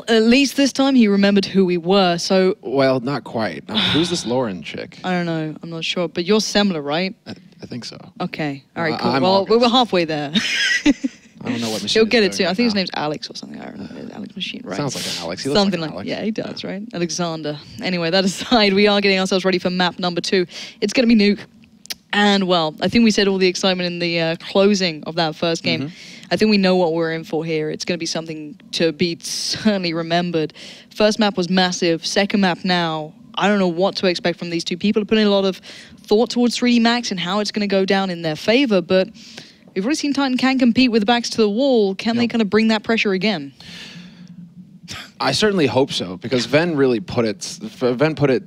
Well, at least this time he remembered who we were, so... Well, not quite. Who's this Lauren chick? I don't know. I'm not sure. But you're Semler, right? I think so. Okay. All right, cool. I'm well, August. we're halfway there. I don't know what machine. He'll get it is too. doing I think his right name's Alex or something. I don't know. Alex Machine, right? Sounds like an Alex. He looks Something like an Alex. Yeah, he does, right? Alexander. Anyway, that aside, we are getting ourselves ready for map number 2. It's going to be Nuke. And, well, I think we said all the excitement in the closing of that first game. I think we know what we're in for here. It's going to be something to be certainly remembered. First map was massive. Second map now, I don't know what to expect from these two. People are putting a lot of thought towards 3D Max and how it's going to go down in their favor, but we've already seen Titan can compete with the backs to the wall. Can they kind of bring that pressure again? I certainly hope so, because Ven really put it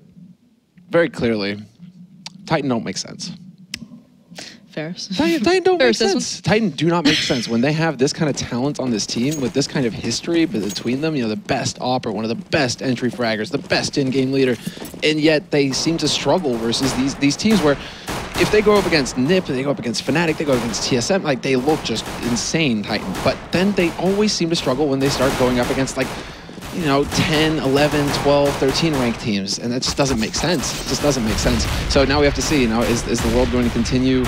very clearly. Titan don't make sense. Ferris. Titan don't Ferris make sense. Titan do not make sense when they have this kind of talent on this team with this kind of history between them. You know, the best opper, one of the best entry fraggers, the best in-game leader, and yet they seem to struggle versus these teams where if they go up against NIP, they go up against Fnatic, they go up against TSM, like they look just insane, Titan. But then they always seem to struggle when they start going up against like, you know, 10, 11, 12, 13 ranked teams, and that just doesn't make sense. It just doesn't make sense. So now we have to see, you know, is the world going to continue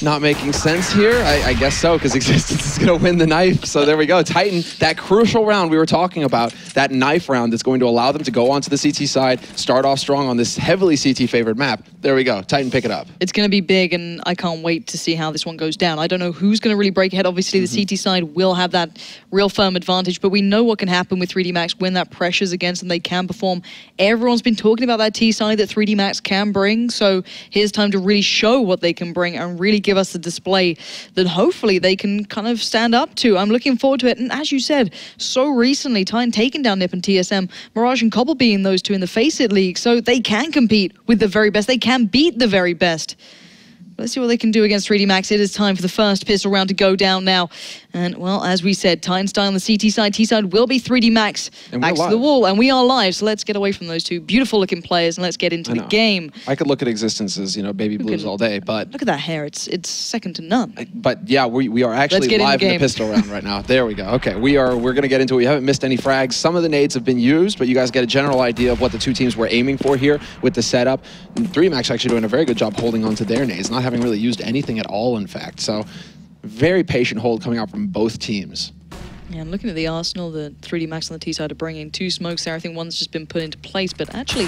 not making sense here? I guess so, because Existence is going to win the knife. So there we go. Titan, that crucial round we were talking about, that knife round that's going to allow them to go onto the CT side, start off strong on this heavily CT favored map. There we go. Titan, pick it up. It's going to be big, and I can't wait to see how this one goes down. I don't know who's going to really break ahead. Obviously, the CT side will have that real firm advantage, but we know what can happen with 3D Max when that pressure's against them. They can perform. Everyone's been talking about that T side that 3D Max can bring, so here's time to really show what they can bring and really give us the display that hopefully they can kind of stand up to. I'm looking forward to it. And as you said, so recently, Titan taking down NIP and TSM, Mirage and Cobble being those two in the Faceit League, so they can compete with the very best. They can beat the very best. Let's see what they can do against 3D Max. It is time for the first pistol round to go down now. And, well, as we said, Titan style on the CT side. T side will be 3D Max. Backs to the wall, and we are live. So let's get away from those two beautiful-looking players and let's get into the game. I could look at Existence as, you know, baby blues all day, but... Look at that hair. It's second to none. But, yeah, we are actually live in the pistol round right now. There we go. Okay, we're going to get into it. We haven't missed any frags. Some of the nades have been used, but you guys get a general idea of what the two teams were aiming for here with the setup. 3D Max actually doing a very good job holding on to their nades, not having really used anything at all, in fact. So very patient hold coming out from both teams. Yeah, I'm looking at the arsenal that 3D Max on the T side are bringing. 2 smokes there. I think one's just been put into place, but actually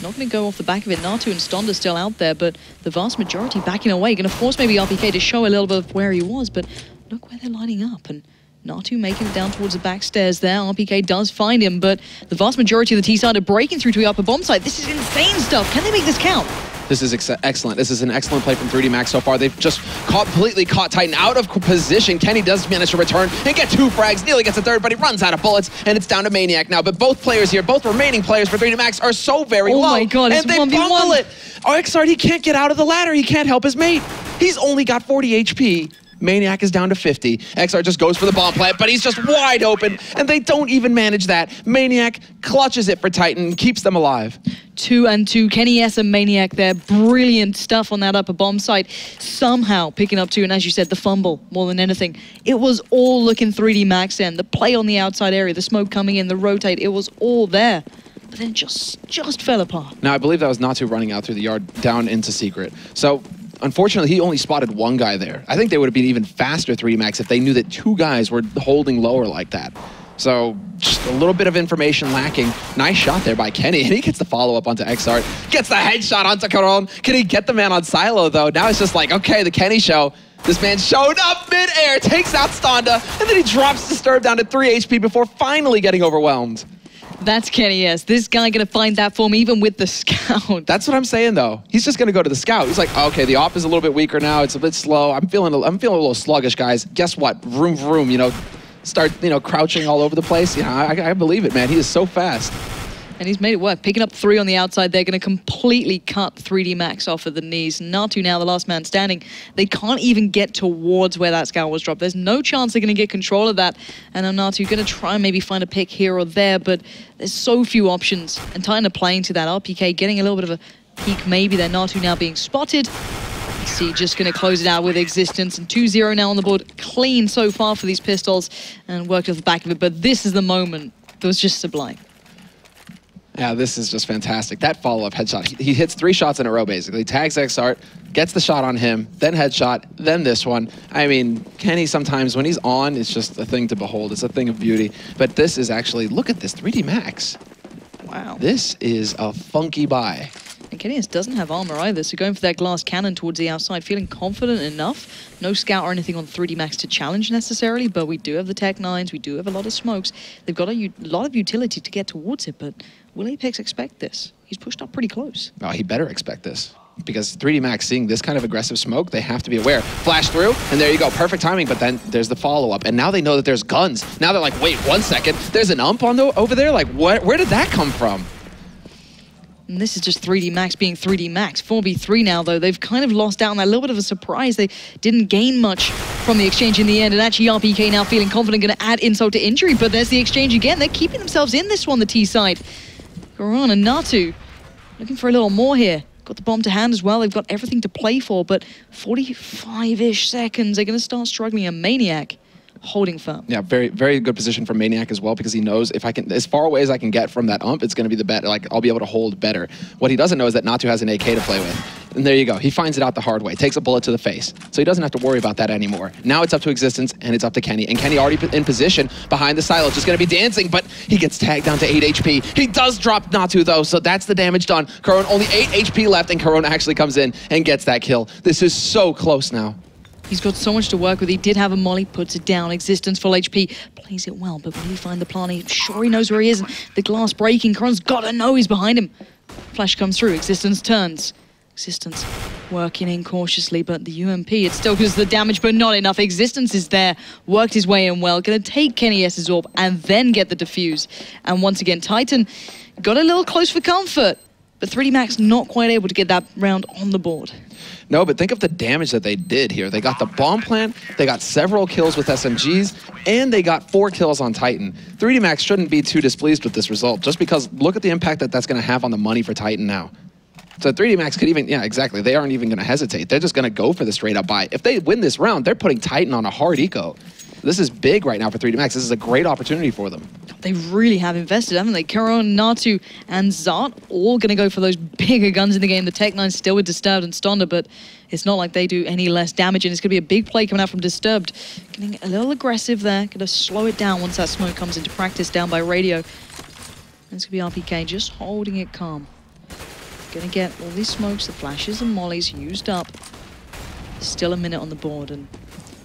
not going to go off the back of it. Natu and Stonda still out there, but the vast majority backing away. Going to force maybe RPK to show a little bit of where he was, but look where they're lining up. And Natu making it down towards the back stairs there. RPK does find him, but the vast majority of the T side are breaking through to the upper bomb site. This is insane stuff. Can they make this count? This is excellent. This is an excellent play from 3D Max so far. They've just completely caught Titan out of position. Kenny does manage to return and get 2 frags. Nearly gets a third, but he runs out of bullets, and it's down to Maniac now. But both players here, both remaining players for 3D Max are so very low. Oh my god, and they bungle it. Oh, Xrd, he can't get out of the ladder. He can't help his mate. He's only got 40 HP. Maniac is down to 50. Xrd just goes for the bomb plant, but he's just wide open, and they don't even manage that. Maniac clutches it for Titan and keeps them alive. 2 and 2. Kenny S and Maniac there. Brilliant stuff on that upper bomb site. Somehow picking up 2, and as you said, the fumble more than anything. It was all looking 3D Max in. The play on the outside area, the smoke coming in, the rotate, it was all there. But then just fell apart. Now, I believe that was Natu running out through the yard down into Secret. So, unfortunately, he only spotted 1 guy there. I think they would have been even faster 3D Max if they knew that 2 guys were holding lower like that. So just a little bit of information lacking. Nice shot there by Kenny, and he gets the follow-up onto Xrd. Gets the headshot onto Caron. Can he get the man on Silo, though? Now it's just like, okay, the Kenny show. This man showed up mid-air, takes out Stonda, and then he drops Disturb down to 3 HP before finally getting overwhelmed. That's Kenny S. This guy going to find that form even with the scout. That's what I'm saying, though. He's just going to go to the scout. He's like, okay, the op is a little bit weaker now. It's a bit slow. I'm feeling a little sluggish, guys. Guess what? Vroom, you know, start, you know, crouching all over the place. Yeah, I believe it, man. He is so fast. And he's made it work. Picking up 3 on the outside, they're going to completely cut 3D Max off of the knees. Natu now, the last man standing. They can't even get towards where that scout was dropped. There's no chance they're going to get control of that. And Natu going to try and maybe find a pick here or there, but there's so few options. And Titan are playing to that. RPK getting a little bit of a peek maybe there. Natu now being spotted. See, just going to close it out with Existence, and 2-0 now on the board. Clean so far for these pistols, and worked off the back of it, but this is the moment that was just sublime. Yeah, this is just fantastic. That follow-up headshot. He hits 3 shots in a row, basically. Tags Xart, gets the shot on him, then headshot, then this one. I mean, Kenny sometimes, when he's on, it's just a thing to behold. It's a thing of beauty. But this is actually, look at this, 3D Max. Wow. This is a funky buy. And Kenny doesn't have armor either, so going for that glass cannon towards the outside, feeling confident enough. No scout or anything on 3D Max to challenge necessarily, but we do have the Tech 9s, we do have a lot of smokes. They've got a lot of utility to get towards it, but will Apex expect this? He's pushed up pretty close. Oh, he better expect this. Because 3D Max seeing this kind of aggressive smoke, they have to be aware. Flash through, and there you go, perfect timing, but then there's the follow-up. And now they know that there's guns. Now they're like, wait, 1 second, there's an ump on over there? Like, what? Where did that come from? And this is just 3D Max being 3D Max. 4v3 now, though. They've kind of lost out on that little bit of a surprise. They didn't gain much from the exchange in the end. And actually, RPK now feeling confident, going to add insult to injury. But there's the exchange again. They're keeping themselves in this one, the T side. Goran and Natu looking for a little more here. Got the bomb to hand as well. They've got everything to play for. But 45-ish seconds, they're going to start struggling. A Maniac holding firm. Yeah, very, very good position from Maniac as well, because he knows if I can, as far away as I can get from that ump, it's going to be the better. Like, I'll be able to hold better. What he doesn't know is that Natu has an AK to play with. And there you go. He finds it out the hard way. Takes a bullet to the face. So he doesn't have to worry about that anymore. Now it's up to Existence, and it's up to Kenny. And Kenny already in position behind the silo, just going to be dancing, but he gets tagged down to 8 HP. He does drop Natu, though, so that's the damage done. Karon only 8 HP left, and Karon actually comes in and gets that kill. This is so close now. He's got so much to work with. He did have a molly, puts it down. Existence, full HP, plays it well. But will he find the plant? He's sure he knows where he is. The glass breaking. Karon's got to know he's behind him. Flash comes through. Existence turns. Existence working in cautiously, but the UMP, it still gives the damage, but not enough. Existence is there, worked his way in well. Going to take Kenny S's orb and then get the defuse. And once again, Titan got a little close for comfort. But 3D Max not quite able to get that round on the board. No, but think of the damage that they did here. They got the bomb plant, they got several kills with SMGs, and they got 4 kills on Titan. 3D Max shouldn't be too displeased with this result, just because look at the impact that that's going to have on the money for Titan now. So 3D Max could even, yeah, exactly. They aren't even going to hesitate. They're just going to go for the straight up buy. If they win this round, they're putting Titan on a hard eco. This is big right now for 3D Max. This is a great opportunity for them. They really have invested, haven't they? Karon, Natu, and Zart all going to go for those bigger guns in the game. The Tech 9 still with Disturbed and Stonda, but it's not like they do any less damage, and it's going to be a big play coming out from Disturbed. Getting a little aggressive there. Going to slow it down once that smoke comes into practice down by radio. And it's going to be RPK just holding it calm. Going to get all these smokes, the flashes and mollies used up. Still a minute on the board, and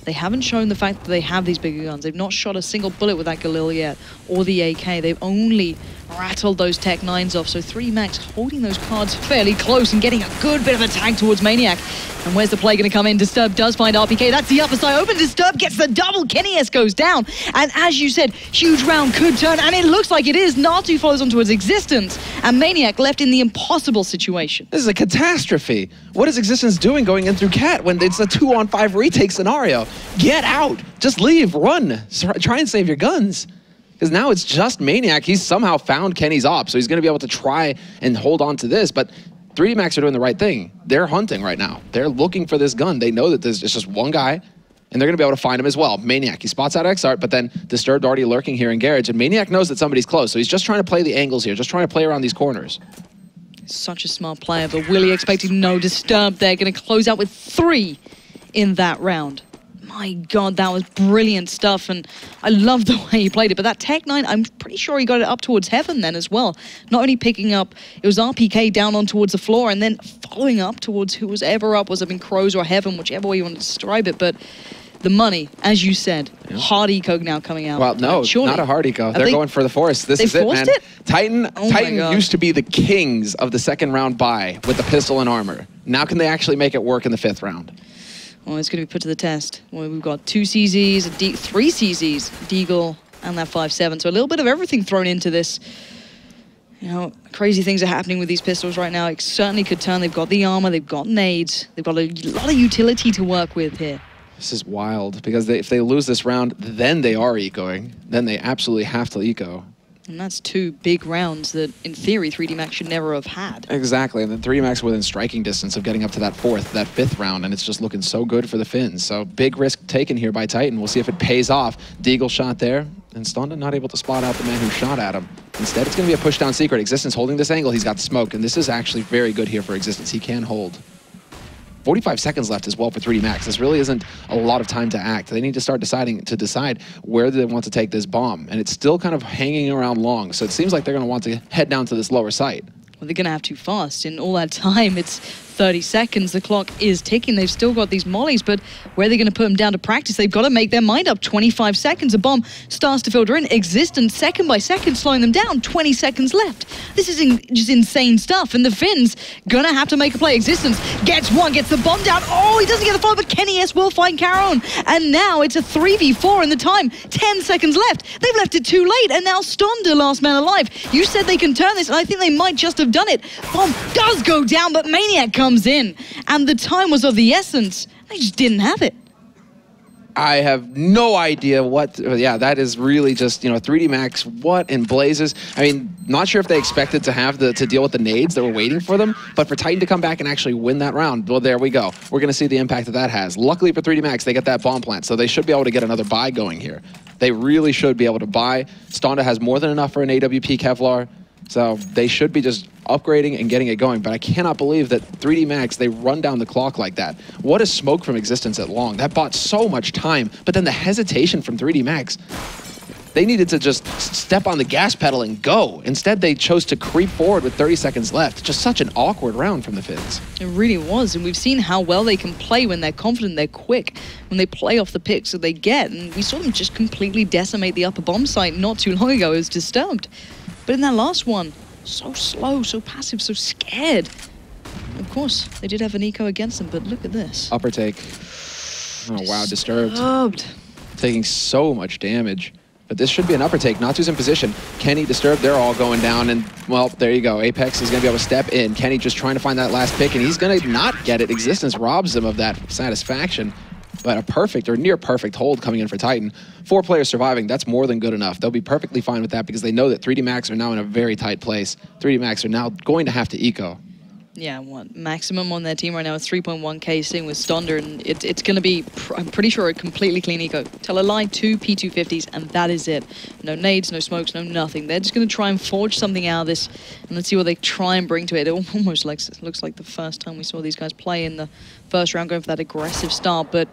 they haven't shown the fact that they have these bigger guns. They've not shot a single bullet with that Galil yet, or the AK. They've only rattled those Tech 9s off. So 3D Max holding those cards fairly close and getting a good bit of a tag towards Maniac. And where's the play going to come in? Disturbed does find RPK. That's the upper side open. Disturbed gets the double. Kenny S goes down. And as you said, huge round could turn. And it looks like it is. Natu follows on towards Existence. And Maniac left in the impossible situation. This is a catastrophe. What is Existence doing going in through Cat when it's a 2-on-5 retake scenario? Get out. Just leave. Run. Try and save your guns. Because now it's just Maniac. He's somehow found Kenny's op, so he's going to be able to try and hold on to this. But 3D Max are doing the right thing. They're hunting right now. They're looking for this gun. They know that there's just one guy, and they're going to be able to find him as well. Maniac, he spots out Xart, but then Disturbed already lurking here in Garage, and Maniac knows that somebody's close, so he's just trying to play the angles here, just trying to play around these corners. Such a smart player, but Willie expecting no Disturbed there. Going to close out with 3 in that round. My God, that was brilliant stuff, and I love the way he played it. But that Tech 9, I'm pretty sure he got it up towards Heaven then as well. Not only picking up, it was RPK down on towards the floor, and then following up towards who was ever up, was it been Crows or Heaven, whichever way you want to describe it. But the money, as you said, yeah. Hard eco now coming out. Well, no, not a hard eco. They're going for the Force. This is it, man. Titan used to be the kings of the second round buy with the pistol and armor. Now can they actually make it work in the 5th round? Well, it's going to be put to the test. Well, we've got 2 CZs, 3 CZs, Deagle, and that 5.7. So a little bit of everything thrown into this. You know, crazy things are happening with these pistols right now. It certainly could turn. They've got the armor, they've got nades, they've got a lot of utility to work with here. This is wild, because if they lose this round, then they are ecoing. Then they absolutely have to eco. And that's 2 big rounds that, in theory, 3D Max should never have had. Exactly, and then 3D Max within striking distance of getting up to that 5th round, and it's just looking so good for the Finns. So big risk taken here by Titan. We'll see if it pays off. Deagle shot there, and Stonda not able to spot out the man who shot at him. Instead, it's going to be a push-down secret. Existence holding this angle. He's got the smoke, and this is actually very good here for Existence. He can hold. 45 seconds left as well for 3D Max. This really isn't a lot of time to act. They need to start decide where they want to take this bomb. And it's still kind of hanging around long. So it seems like they're going to want to head down to this lower site. Well, they're going to have to fast. In all that time, it's 30 seconds. The clock is ticking. They've still got these mollies, but where are they going to put them down to practice? They've got to make their mind up. 25 seconds. A bomb starts to filter in. Existence, second by second, slowing them down. 20 seconds left. This is just insane stuff. And the Finns going to have to make a play. Existence gets one, gets the bomb down. Oh, he doesn't get the follow, but Kenny S will find Caron. And now it's a 3v4 in the time. 10 seconds left. They've left it too late. And now Stonda, last man alive. You said they can turn this, and I think they might just have done it. Bomb does go down, but Maniac comes in, and the time was of the essence. They just didn't have it. I have no idea what, yeah, that is really just, 3D Max, what in blazes? I mean, not sure if they expected to have to deal with the nades that were waiting for them, but for Titan to come back and actually win that round, well, there we go. We're going to see the impact that has. Luckily for 3D Max, they get that bomb plant, so they should be able to get another buy going here. They really should be able to buy. Stonda has more than enough for an AWP Kevlar. So they should be just upgrading and getting it going. But I cannot believe that 3D Max, they run down the clock like that. What a smoke from Existence at long. That bought so much time. But then the hesitation from 3D Max, they needed to just step on the gas pedal and go. Instead, they chose to creep forward with 30 seconds left. Just such an awkward round from the Finns. It really was. And we've seen how well they can play when they're confident, they're quick, when they play off the picks that they get. And we saw them just completely decimate the upper bomb site not too long ago. It was disturbed. But in that last one, so slow, so passive, so scared. Of course, they did have an eco against them, but look at this. Upper take. Oh, wow, disturbed. Taking so much damage. But this should be an upper take. Natu's in position. Kenny, disturbed, they're all going down. And, well, there you go. Apex is going to be able to step in. Kenny just trying to find that last pick, and he's going to not get it. Existence robs him of that satisfaction. But a perfect or near perfect hold coming in for Titan. 4 players surviving, that's more than good enough. They'll be perfectly fine with that because they know that 3D Max are now in a very tight place. 3D Max are now going to have to eco. Yeah, maximum on their team right now is 3.1k sitting with Stonda, and it's going to be, I'm pretty sure, a completely clean eco. Tell a lie, 2 P250s, and that is it. No nades, no smokes, no nothing. They're just going to try and forge something out of this, and let's see what they try and bring to it. It almost looks like the first time we saw these guys play in the first round, going for that aggressive start, but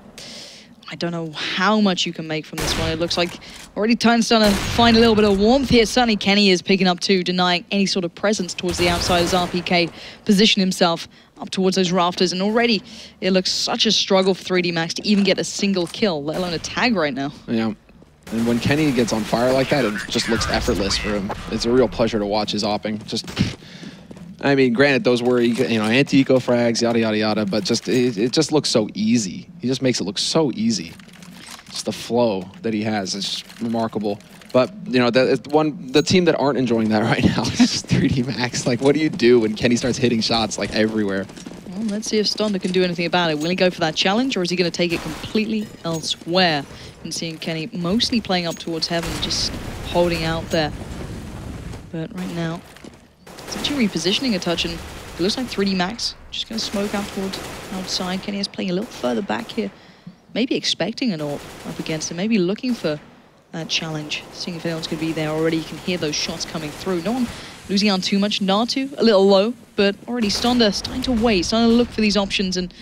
I don't know how much you can make from this one. It looks like already Titan's starting to find a little bit of warmth here. Certainly Kenny is picking up too, denying any sort of presence towards the outside as RPK position himself up towards those rafters. And already it looks such a struggle for 3D Max to even get a single kill, let alone a tag right now. Yeah. And when Kenny gets on fire like that, it just looks effortless for him. It's a real pleasure to watch his opping. Just, I mean, granted, those were, anti-eco frags, yada, yada, yada, but just it just looks so easy. He just makes it look so easy. Just the flow that he has is just remarkable. But, the team that aren't enjoying that right now is just 3D Max. Like, what do you do when Kenny starts hitting shots, like, everywhere? Well, let's see if Stonda can do anything about it. Will he go for that challenge, or is he going to take it completely elsewhere? And seeing Kenny mostly playing up towards heaven, just holding out there. But right now, it's actually repositioning a touch, and it looks like 3D Max just going to smoke out towards outside. Kenny is playing a little further back here. Maybe expecting an AWP up against him. Maybe looking for that challenge. Seeing if anyone's going to be there already. You can hear those shots coming through. No one losing on too much. Natu a little low, but already Stonda starting to wait, starting to look for these options, and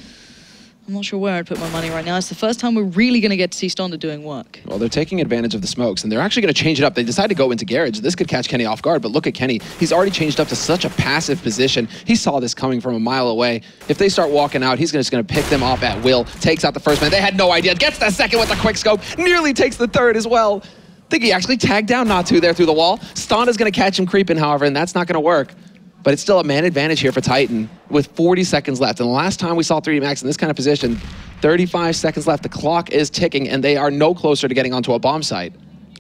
I'm not sure where I'd put my money right now. It's the first time we're really going to get to see Stonda doing work. Well, they're taking advantage of the smokes, and they're actually going to change it up. They decide to go into Garage. This could catch Kenny off guard, but look at Kenny. He's already changed up to such a passive position. He saw this coming from a mile away. If they start walking out, he's just going to pick them off at will. Takes out the first man. They had no idea. Gets the second with a quick scope. Nearly takes the third as well. I think he actually tagged down Natu there through the wall. Stonda's going to catch him creeping, however, and that's not going to work. But it's still a man advantage here for Titan with 40 seconds left. And the last time we saw 3D Max in this kind of position, 35 seconds left. The clock is ticking, and they are no closer to getting onto a bomb site.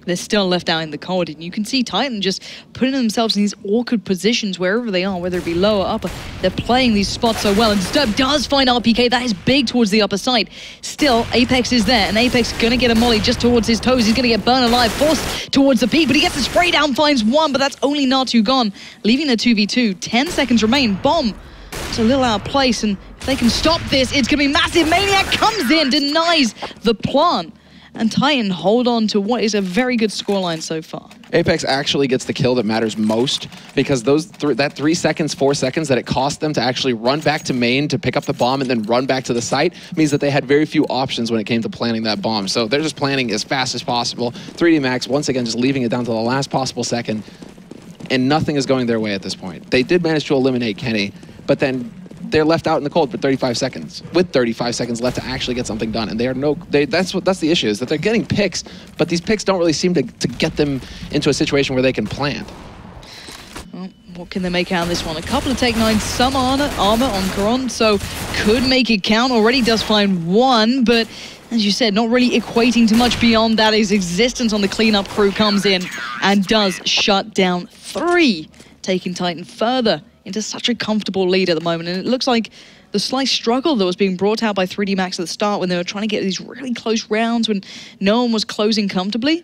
They're still left out in the cold, and you can see Titan just putting themselves in these awkward positions wherever they are, whether it be lower, upper. They're playing these spots so well, and Disturb does find RPK. That is big towards the upper side. Still, Apex is there, and Apex gonna get a molly just towards his toes. He's gonna get burned alive, forced towards the peak, but he gets the spray down, finds one, but that's only Natu gone, leaving a 2v2. 10 seconds remain. Bomb. It's a little out of place, and if they can stop this, it's gonna be massive. Maniac comes in, denies the plant. And Titan hold on to what is a very good scoreline so far. Apex actually gets the kill that matters most, because that 3 seconds, 4 seconds that it cost them to actually run back to main to pick up the bomb and then run back to the site means that they had very few options when it came to planting that bomb. So they're just planning as fast as possible. 3D Max, once again, just leaving it down to the last possible second, and nothing is going their way at this point. They did manage to eliminate Kenny, but then they're left out in the cold for 35 seconds, with 35 seconds left to actually get something done. And that's the issue, is that they're getting picks, but these picks don't really seem to get them into a situation where they can plant. Well, what can they make out of this one? A couple of Tech 9s, some armor on Karon, so could make it count. Already does find one, but as you said, not really equating to much beyond that. His existence on the cleanup crew comes in and does shut down 3, taking Titan further into such a comfortable lead at the moment. And it looks like the slight struggle that was being brought out by 3D Max at the start when they were trying to get these really close rounds when no one was closing comfortably.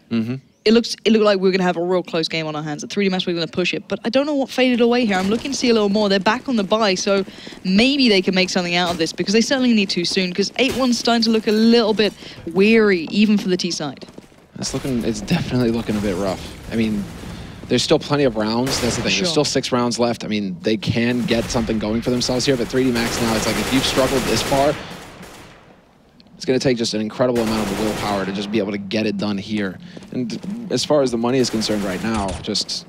It looked like we were going to have a real close game on our hands. At 3D Max, we were going to push it. But I don't know what faded away here. I'm looking to see a little more. They're back on the buy, so maybe they can make something out of this, because they certainly need to soon, because 8-1's starting to look a little bit weary, even for the T side. It's definitely looking a bit rough. I mean, there's still plenty of rounds. That's the thing. Sure. There's still 6 rounds left. I mean, they can get something going for themselves here, but 3D Max now, it's like if you've struggled this far, it's going to take just an incredible amount of willpower to just be able to get it done here. And as far as the money is concerned right now, just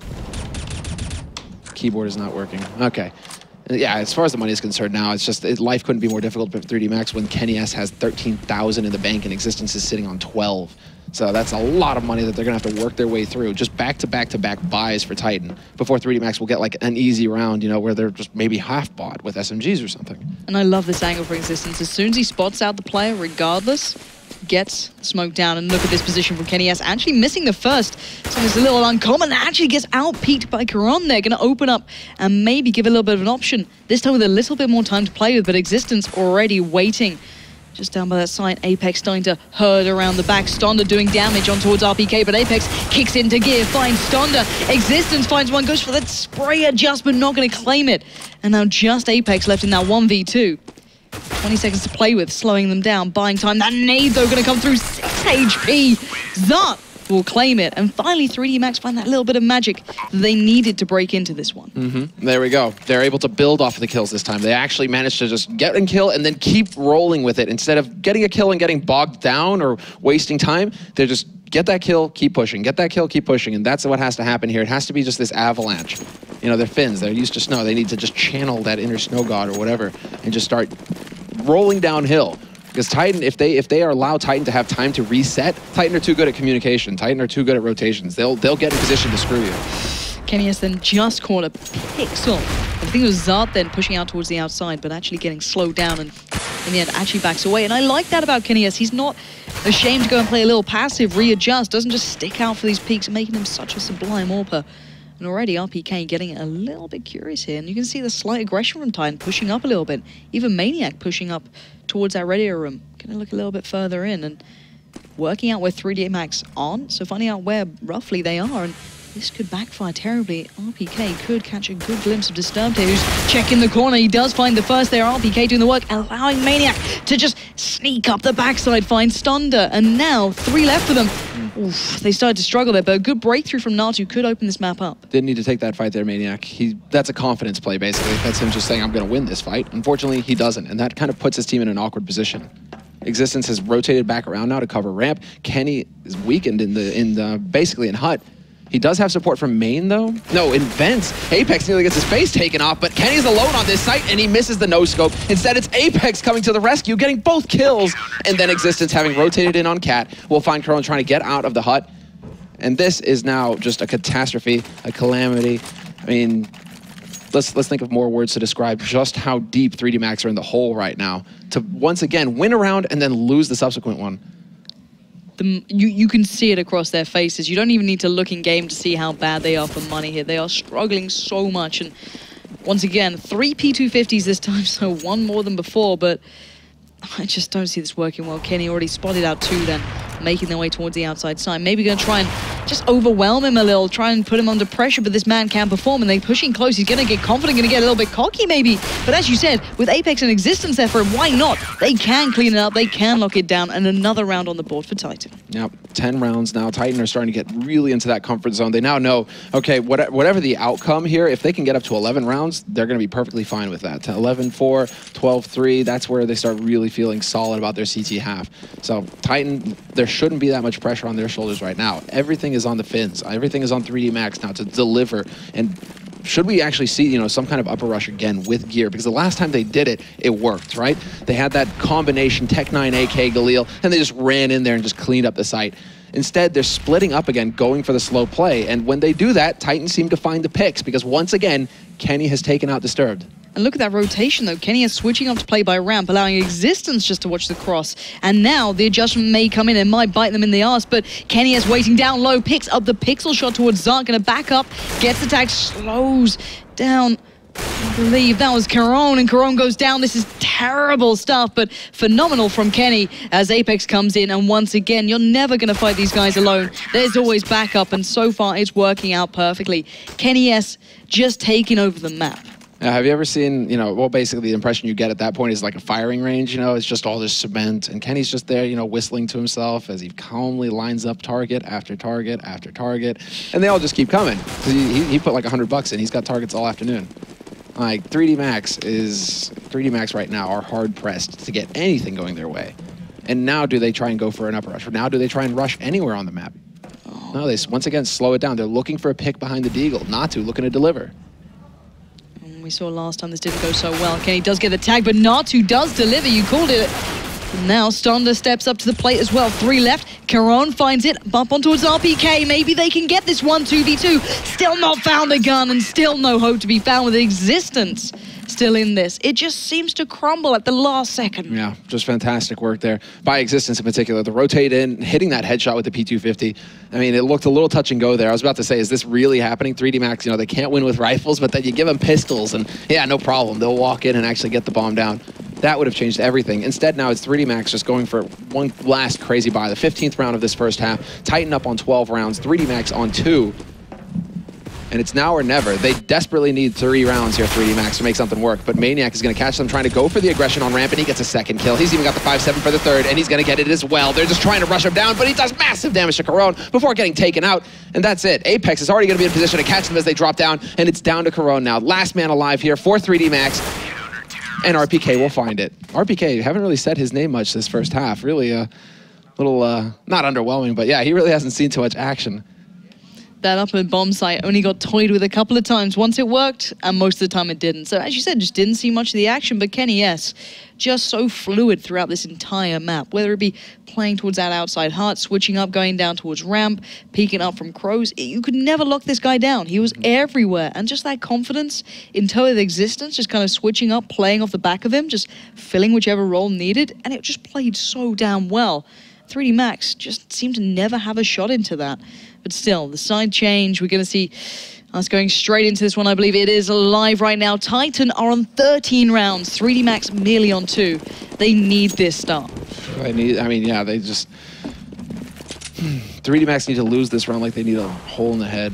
keyboard is not working. Okay. Yeah, as far as the money is concerned now, it's just life couldn't be more difficult for 3D Max when Kenny S has 13,000 in the bank and Existence is sitting on 12. So that's a lot of money that they're going to have to work their way through. Just back-to-back-to-back buys for Titan before 3D Max will get like an easy round, you know, where they're just maybe half bought with SMGs or something. And I love this angle for Existence. As soon as he spots out the player, regardless, gets smoked down. And look at this position from Kenny S. Actually missing the first. So it's a little uncommon. Actually gets out-peaked by Karon there. Going to open up and maybe give a little bit of an option. This time with a little bit more time to play with, but Existence already waiting. Just down by that side, Apex starting to herd around the back. Stonda doing damage on towards RPK, but Apex kicks into gear, finds Stonda. Existence finds one, goes for that spray adjustment, not going to claim it. And now just Apex left in that 1v2. 20 seconds to play with, slowing them down, buying time. That nade, though, going to come through 6 HP. Zut will claim it. And finally, 3D Max find that little bit of magic that they needed to break into this one. There we go. They're able to build off of the kills this time. They actually managed to just get and kill and then keep rolling with it. Instead of getting a kill and getting bogged down or wasting time, they're just get that kill, keep pushing. Get that kill, keep pushing. And that's what has to happen here. It has to be just this avalanche. You know, they're Finns. They're used to snow. They need to just channel that inner snow god or whatever and just start rolling downhill. Because Titan, if they allow Titan to have time to reset, Titan are too good at communication. Titan are too good at rotations. They'll get in position to screw you. Kenny has then just caught a pixel. I think it was Zart then pushing out towards the outside, but actually getting slowed down and in the end actually backs away. And I like that about Kenny. He's not ashamed to go and play a little passive, readjust, doesn't just stick out for these peaks, making him such a sublime AWPer. And already RPK getting a little bit curious here. And you can see the slight aggression from Titan pushing up a little bit. Even Maniac pushing up towards that radio room. Going to look a little bit further in and working out where 3D Max aren't. So finding out where roughly they are. And this could backfire terribly. RPK could catch a good glimpse of Disturbed here, who's checking the corner. He does find the first there. RPK doing the work, allowing Maniac to just sneak up the backside, find Stonda. And now 3 left for them. Oof, they started to struggle there, but a good breakthrough from Natu could open this map up. Didn't need to take that fight there, Maniac. That's a confidence play, basically. That's him just saying, I'm going to win this fight. Unfortunately, he doesn't, and that kind of puts his team in an awkward position. Existence has rotated back around now to cover ramp. Kenny is weakened basically in hut. He does have support from main, though. No, in vents. Apex nearly gets his face taken off, but Kenny's alone on this site, and he misses the no-scope. Instead, it's Apex coming to the rescue, getting both kills, and then Existence, having rotated in on Cat, will find Karon trying to get out of the hut. And this is now just a catastrophe, a calamity. I mean, let's think of more words to describe just how deep 3D Max are in the hole right now, to once again win a round and then lose the subsequent one. you can see it across their faces. You don't even need to look in game to see how bad they are for money here. They are struggling so much. And once again, 3 P250s this time, so 1 more than before, but I just don't see this working well. Kenny already spotted out 2 then, making their way towards the outside side. Maybe going to try and just overwhelm him a little, try and put him under pressure, but this man can't perform, and they're pushing close. He's going to get confident, going to get a little bit cocky maybe. But as you said, with Apex in existence there for him, why not? They can clean it up, they can lock it down, and another round on the board for Titan. Yep, 10 rounds now. Titan are starting to get really into that comfort zone. They now know, okay, whatever the outcome here, if they can get up to 11 rounds, they're going to be perfectly fine with that. 11-4, 12-3, that's where they start really feeling solid about their CT half. So Titan, there shouldn't be that much pressure on their shoulders right now. Everything is on the fins. Everything is on 3D Max now to deliver. And should we actually see, you know, some kind of upper rush again with gear? Because the last time they did it, it worked, right? They had that combination Tech-9 AK Galil, and they just ran in there and just cleaned up the site. Instead, they're splitting up again, going for the slow play. And when they do that, Titans seem to find the picks because once again, Kenny has taken out Disturbed. And look at that rotation, though. Kenny is switching up to play by ramp, allowing Existence just to watch the cross. And now the adjustment may come in and might bite them in the arse, but Kenny is waiting down low, picks up the pixel shot towards Zark, gonna back up, gets attacked, slows down. I believe that was Caron, and Caron goes down. This is terrible stuff, but phenomenal from Kenny as Apex comes in. And once again, you're never going to fight these guys alone. There's always backup, and so far it's working out perfectly. Kenny S just taking over the map. Have you ever seen, you know, well, basically the impression you get at that point is like a firing range, you know, it's just all this cement, and Kenny's just there, you know, whistling to himself as he calmly lines up target after target after target, and they all just keep coming. He put like $100 in, he's got targets all afternoon. Like 3D Max right now are hard pressed to get anything going their way. And now do they try and go for an upper rush? Or now do they try and rush anywhere on the map? No, they once again slow it down. They're looking for a pick behind the Deagle, Natu looking to deliver. We saw last time this didn't go so well. Kenny does get the tag, but Natu does deliver. You called it. Now Stonda steps up to the plate as well. 3 left. Caron finds it. Bump on towards RPK. Maybe they can get this 1-2v2. Still not found a gun, and still no hope to be found with Existence still in this. It just seems to crumble at the last second. Yeah, just fantastic work there by Existence in particular. The rotate in, hitting that headshot with the P250. I mean, it looked a little touch and go there. I was about to say, is this really happening? 3D Max, you know, they can't win with rifles, but then you give them pistols, and yeah, no problem. They'll walk in and actually get the bomb down. That would have changed everything. Instead, now it's 3D Max just going for one last crazy buy. The 15th round of this first half. Titan up on 12 rounds. 3D Max on 2. And it's now or never. They desperately need 3 rounds here, 3D Max, to make something work. But Maniac is going to catch them trying to go for the aggression on ramp, and he gets a second kill. He's even got the 5-7 for the third, and he's going to get it as well. They're just trying to rush him down, but he does massive damage to Caron before getting taken out. And that's it. Apex is already going to be in position to catch them as they drop down, and it's down to Caron now. Last man alive here for 3D Max. And RPK will find it. RPK, haven't really said his name much this first half. Really a little, not underwhelming, but yeah, he really hasn't seen too much action. That upper bomb site only got toyed with a couple of times. Once it worked, and most of the time it didn't. So as you said, just didn't see much of the action, but Kenny S, just so fluid throughout this entire map, whether it be playing towards that outside hut, switching up, going down towards ramp, peeking up from crows. You could never lock this guy down. He was everywhere, and just that confidence in total of Existence, just kind of switching up, playing off the back of him, just filling whichever role needed, and it just played so damn well. 3D Max just seemed to never have a shot into that. But still, the side change, we're going to see us going straight into this one. I believe it is live right now. Titan are on 13 rounds. 3D Max merely on 2. They need this start. I mean, yeah, they just... 3D Max need to lose this round like they need a hole in the head.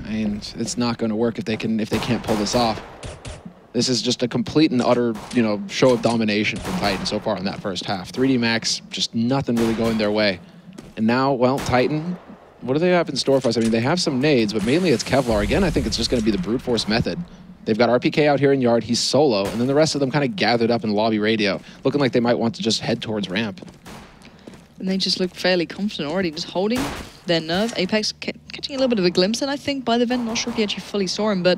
I mean, it's not going to work if they can't pull this off. This is just a complete and utter, you know, show of domination from Titan so far in that first half. 3D Max, just nothing really going their way. And now, well, Titan, what do they have in store for us? I mean, they have some nades, but mainly it's Kevlar. Again, I think it's just going to be the brute force method. They've got RPK out here in yard, he's solo, and then the rest of them kind of gathered up in lobby radio, looking like they might want to just head towards ramp. And they just look fairly confident already, just holding their nerve. Apex catching a little bit of a glimpse, and I think by the vent, not sure if he actually fully saw him, but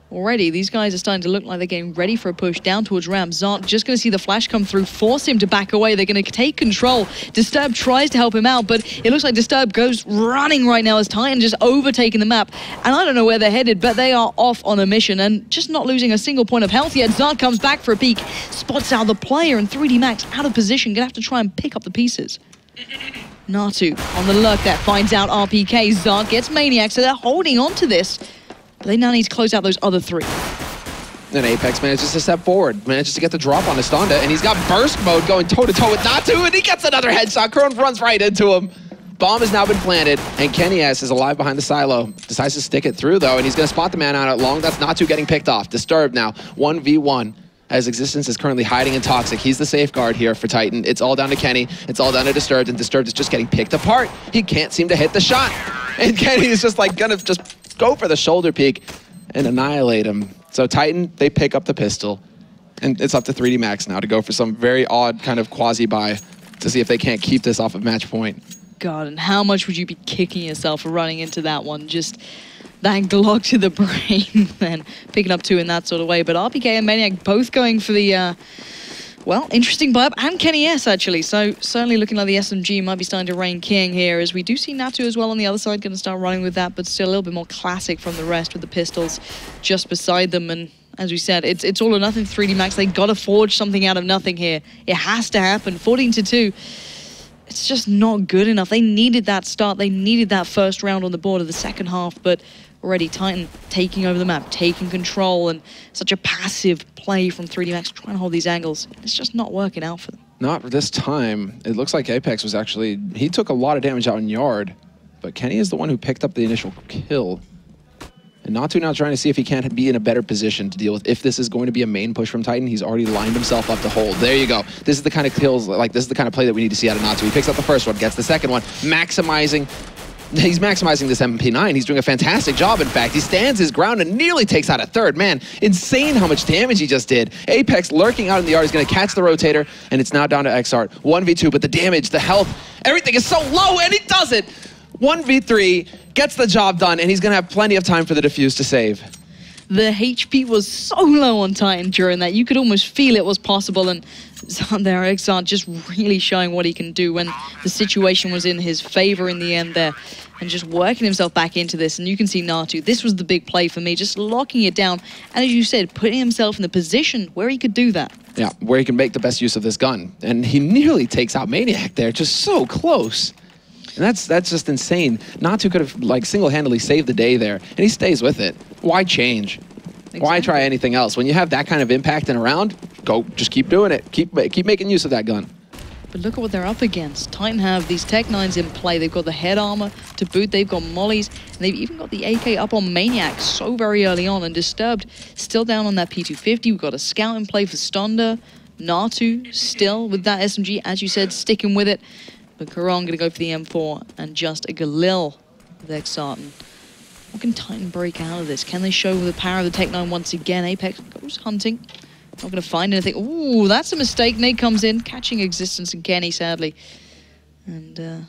already these guys are starting to look like they're getting ready for a push down towards ramp. Zart just going to see the flash come through, force him to back away. They're going to take control. Disturb tries to help him out, but it looks like Disturb goes running right now as Titan just overtaking the map. And I don't know where they're headed, but they are off on a mission and just not losing a single point of health yet. Zart comes back for a peek, spots out the player, and 3D Max out of position. Going to have to try and pick up the pieces. Natu on the lurk there, finds out RPK. Zard gets Maniac, so they're holding on to this. But they now need to close out those other 3. And Apex manages to step forward, manages to get the drop on Estonda, and he's got burst mode going toe-to-toe with Natu, and he gets another headshot. Curone runs right into him. Bomb has now been planted, and Kenny S is alive behind the silo. Decides to stick it through, though, and he's going to spot the man out long. That's Natu getting picked off. Disturbed now, 1v1. As Existence is currently hiding in Toxic. He's the safeguard here for Titan. It's all down to Kenny. It's all down to Disturbed, and Disturbed is just getting picked apart. He can't seem to hit the shot. And Kenny is just like gonna just go for the shoulder peek and annihilate him. So Titan, they pick up the pistol. And it's up to 3D Max now to go for some very odd kind of quasi-buy to see if they can't keep this off of match point. God, and how much would you be kicking yourself for running into that one? Just that Glock to the brain, then picking up 2 in that sort of way. But RPK and Maniac both going for the, well, interesting buy-up, and Kenny S, actually. So certainly looking like the SMG might be starting to reign king here, as we do see Natu as well on the other side, going to start running with that, but still a little bit more classic from the rest with the pistols just beside them. And as we said, it's all or nothing for 3D Max. They got to forge something out of nothing here. It has to happen. 14-2. It's just not good enough. They needed that start. They needed that first round on the board of the second half, but already Titan taking over the map, taking control, and such a passive play from 3D Max trying to hold these angles. It's just not working out for them. Not this time. It looks like Apex was actually, he took a lot of damage out in Yard, but Kenny is the one who picked up the initial kill. And Natu now trying to see if he can't be in a better position to deal with if this is going to be a main push from Titan. He's already lined himself up to hold. There you go. This is the kind of kills, like this is the kind of play that we need to see out of Natu. He picks up the first one, gets the second one, maximizing. He's maximizing this MP9. He's doing a fantastic job, in fact. He stands his ground and nearly takes out a third. Man, insane how much damage he just did. Apex lurking out in the yard is going to catch the rotator, and it's now down to Xart. 1v2, but the damage, the health, everything is so low, and he does it. 1v3, gets the job done, and he's going to have plenty of time for the defuse to save. The HP was so low on Titan during that. You could almost feel it was possible, and there, Xart just really showing what he can do when the situation was in his favor in the end there, and just working himself back into this. And you can see Natu, this was the big play for me, just locking it down, and as you said, putting himself in the position where he could do that. Yeah, where he can make the best use of this gun. And he nearly takes out Maniac there, just so close. And that's just insane. Natu could have like single-handedly saved the day there, and he stays with it. Why change? Exactly. Why try anything else? When you have that kind of impact in a round, just keep doing it. Keep making use of that gun. But look at what they're up against. Titan have these Tech 9s in play. They've got the head armor to boot. They've got mollies, and they've even got the AK up on Maniac so very early on. And Disturbed still down on that P250. We've got a scout in play for Stonda. Natu still with that SMG, as you said, sticking with it. But Quarterfinal going to go for the M4 and just a Galil with Xart. What can Titan break out of this? Can they show the power of the Tech 9 once again? Apex goes hunting. Not going to find anything. Ooh, that's a mistake. Nate comes in, catching Existence and Kenny, sadly. And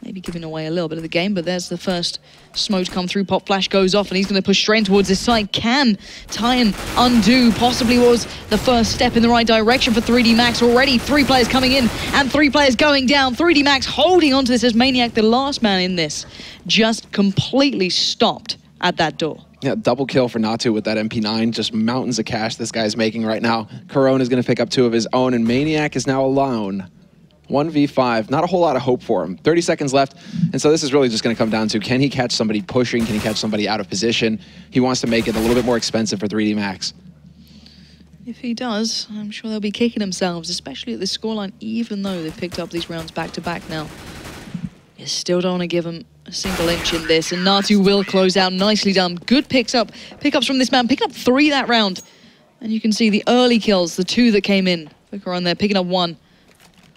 maybe giving away a little bit of the game, but there's the first smoke to come through. Pop Flash goes off, and he's going to push straight towards this side. Can Titan undo possibly was the first step in the right direction for 3D Max already? 3 players coming in, and 3 players going down. 3D Max holding on to this as Maniac, the last man in this, just completely stopped at that door. Yeah, double kill for Natu with that MP9. Just mountains of cash this guy's making right now. Quarterfinal is going to pick up 2 of his own, and Maniac is now alone. 1v5, not a whole lot of hope for him. 30 seconds left, and so this is really just going to come down to, can he catch somebody pushing? Can he catch somebody out of position? He wants to make it a little bit more expensive for 3D Max. If he does, I'm sure they'll be kicking themselves, especially at this scoreline, even though they've picked up these rounds back-to-back now. You still don't want to give him a single inch in this, and Natu will close out. Nicely done. Good pickups from this man. Picking up 3 that round. And you can see the early kills, the 2 that came in. Quicker on there, picking up 1.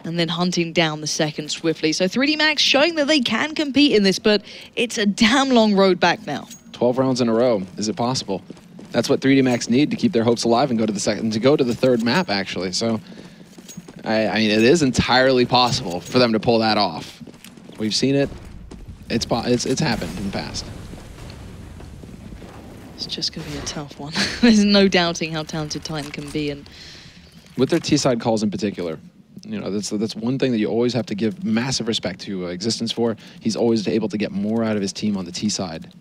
And then hunting down the second swiftly. So 3D Max showing that they can compete in this, but it's a damn long road back now. 12 rounds in a row. Is it possible? That's what 3D Max need to keep their hopes alive and go to the third map, actually. So, I mean, it is entirely possible for them to pull that off. We've seen it. It's happened in the past. It's just going to be a tough one. There's no doubting how talented Titan can be, and with their T-side calls in particular. You know, that's one thing that you always have to give massive respect to Existence for. He's always able to get more out of his team on the T side.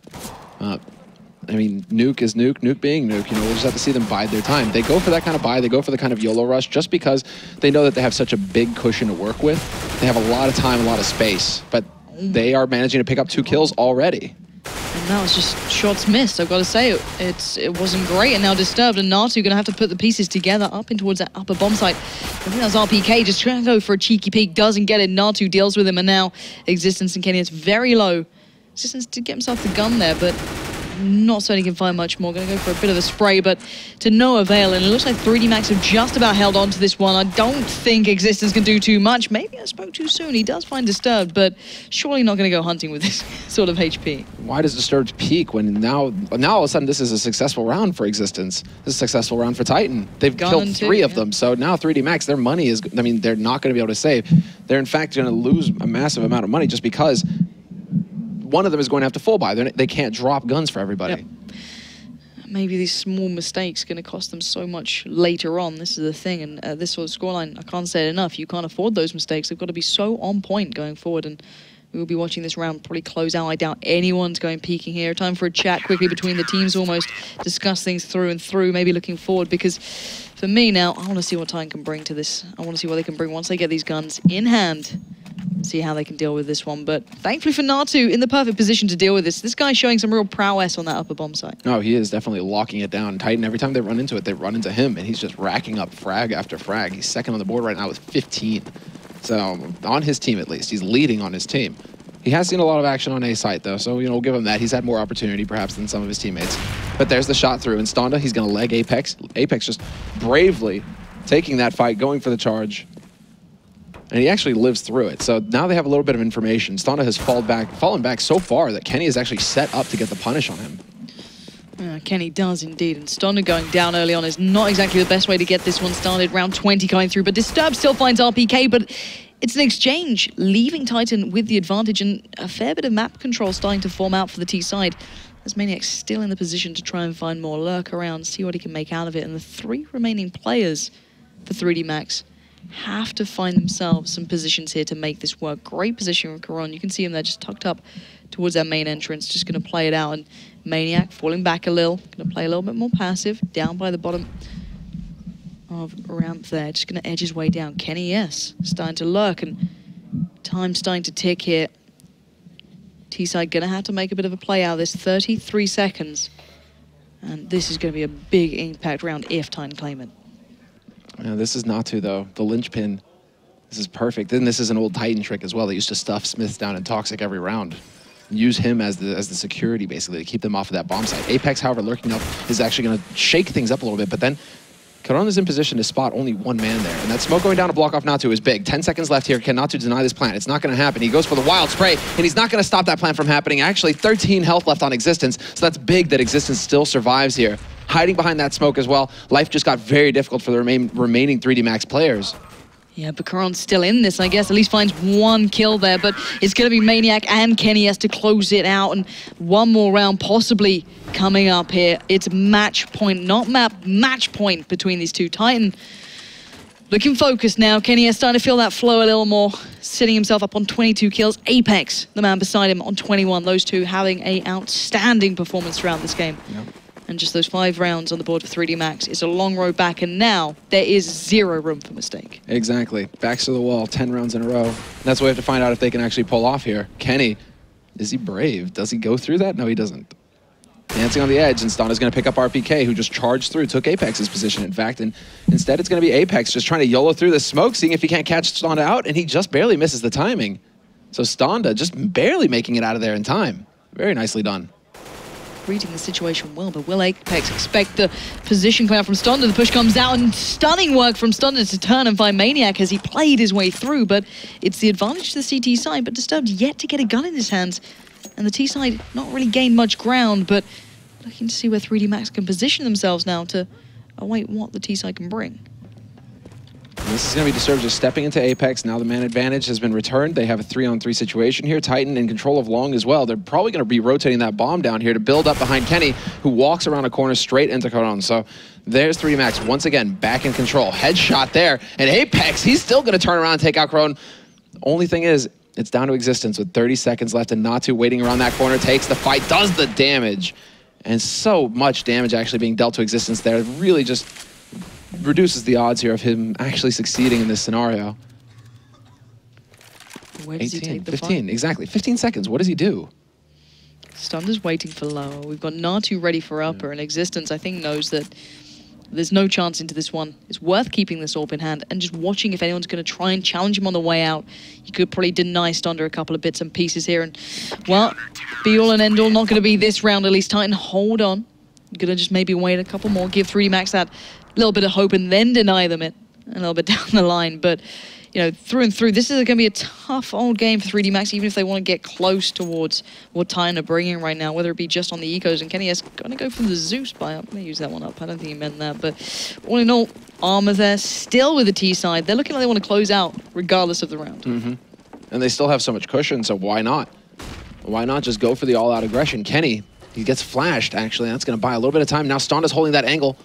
And I mean, Nuke is Nuke, Nuke being Nuke. You know, we'll just have to see them bide their time. They go for that kind of buy. They go for the kind of YOLO rush just because they know that they have such a big cushion to work with. They have a lot of time, a lot of space, but they are managing to pick up 2 kills already. And that was just shots missed. I've got to say, it wasn't great. And now Disturbed and Natu going to have to put the pieces together up in towards that upper bomb site. I think that's RPK just trying to go for a cheeky peek. Doesn't get it. Natu deals with him. And now Existence and Kenny is very low. Existence did get himself the gun there, but not so he can find much more. Going to go for a bit of a spray, but to no avail. And it looks like 3D Max have just about held on to this one. I don't think Existence can do too much. Maybe I spoke too soon. He does find Disturbed, but surely not going to go hunting with this sort of HP. Why does Disturbed peak when now all of a sudden this is a successful round for Existence? This is a successful round for Titan. They've killed 3 of them, so now 3D Max, their money is, I mean, they're not going to be able to save. They're in fact going to lose a massive amount of money just because one of them is going to have to full buy. They can't drop guns for everybody. Yep. Maybe these small mistakes are going to cost them so much later on. This is the thing, and this sort of scoreline, I can't say it enough. You can't afford those mistakes. They've got to be so on point going forward, and we will be watching this round probably close out. I doubt anyone's going peeking here. Time for a chat quickly between the teams, almost discuss things through and through, maybe looking forward, because for me now, I want to see what Titan can bring to this. I want to see what they can bring once they get these guns in hand. See how they can deal with this one. But thankfully for Natu, in the perfect position to deal with this. This guy's showing some real prowess on that upper bomb site. No, he is definitely locking it down. Titan, every time they run into it, they run into him, and he's just racking up frag after frag. He's second on the board right now with 15. So, on his team at least, he's leading on his team. He has seen a lot of action on A site, though, so, you know, we'll give him that. He's had more opportunity, perhaps, than some of his teammates. But there's the shot through, and Stonda, he's going to leg Apex. Apex just bravely taking that fight, going for the charge. And he actually lives through it. So now they have a little bit of information. Stonda has fallen back so far that Kenny is actually set up to get the punish on him. Kenny does indeed. And Stonda going down early on is not exactly the best way to get this one started. Round 20 coming through, but Disturbed still finds RPK, but it's an exchange, leaving Titan with the advantage, and a fair bit of map control starting to form out for the T side. As Maniac still in the position to try and find more lurk around, see what he can make out of it. And the 3 remaining players for 3D Max have to find themselves some positions here to make this work. Great position with Karon. You can see him there just tucked up towards that main entrance, just going to play it out. And Maniac falling back a little, going to play a little bit more passive, down by the bottom of ramp there, just going to edge his way down. Kenny, yes, starting to lurk, and time starting to tick here. T-side going to have to make a bit of a play out of this. 33 seconds. And this is going to be a big impact round if Titan claim it. Yeah, this is Natu, though. The linchpin. This is perfect. And this is an old Titan trick as well. They used to stuff Smiths down in Toxic every round. Use him as the security, basically, to keep them off of that bomb site. Apex, however, lurking up is actually going to shake things up a little bit, but then Karon is in position to spot only one man there. And that smoke going down to block off Natu is big. 10 seconds left here. Can Natu deny this plant? It's not going to happen. He goes for the wild spray, and he's not going to stop that plant from happening. Actually, 13 health left on Existence, so that's big that Existence still survives here. Hiding behind that smoke as well. Life just got very difficult for the remaining 3D Max players. Yeah, but Karon's still in this, I guess. At least finds 1 kill there, but it's going to be Maniac and Kenny has to close it out, and one more round possibly coming up here. It's match point, not map, match point between these two. Titan looking focused now. Kenny is starting to feel that flow a little more, sitting himself up on 22 kills. Apex, the man beside him, on 21. Those two having an outstanding performance throughout this game. Yep. And just those 5 rounds on the board for 3D Max. It's a long road back, and now there is 0 room for mistake. Exactly. Backs to the wall, 10 rounds in a row. That's what we have to find out if they can actually pull off here. Kenny, is he brave? Does he go through that? No, he doesn't. Dancing on the edge, and Stonda's going to pick up RPK, who just charged through, took Apex's position, in fact, and instead it's going to be Apex just trying to YOLO through the smoke, seeing if he can't catch Stonda out, and he just barely misses the timing. So Stonda just barely making it out of there in time. Very nicely done. Reading the situation well, but will Apex expect the position coming out from Stonda? The push comes out, and stunning work from Stonda to turn and find Maniac as he played his way through, but it's the advantage to the CT side, but Disturbed yet to get a gun in his hands, and the T side not really gained much ground, but looking to see where 3D Max can position themselves now to await what the T side can bring. This is going to be Disturbed just stepping into Apex. Now the man advantage has been returned. They have a 3-on-3 situation here. Titan in control of Long as well. They're probably going to be rotating that bomb down here to build up behind Kenny, who walks around a corner straight into Karon. So there's 3D Max once again back in control. Headshot there. And Apex, he's still going to turn around and take out Karon. Only thing is, it's down to Existence with 30 seconds left, and Natu waiting around that corner takes the fight, does the damage. And so much damage actually being dealt to Existence there. It really just reduces the odds here of him actually succeeding in this scenario. Where does 18, he take the 15, fight? exactly. 15 seconds. What does he do? Stunder's waiting for lower. We've got Natu ready for upper, and Existence, I think, knows that there's no chance into this one. It's worth keeping this AWP in hand and just watching if anyone's going to try and challenge him on the way out. You could probably deny Stunder a couple of bits and pieces here. And, well, be all and end all, not going to be this round at least. Titan, hold on. Going to just maybe wait a couple more, give 3D Max that little bit of hope and then deny them it a little bit down the line. But, you know, through and through, this is going to be a tough old game for 3D Max, even if they want to get close towards what Titan are bringing right now, whether it be just on the ecos. And Kenny S going to go for the Zeus buy up. I'm going to use that one up. I don't think he meant that. But all in all, Armor there, still with the T side. They're looking like they want to close out regardless of the round. Mm-hmm. And they still have so much cushion, so why not? Why not just go for the all-out aggression? Kenny, he gets flashed, actually. That's going to buy a little bit of time. Now Stonda's holding that angle.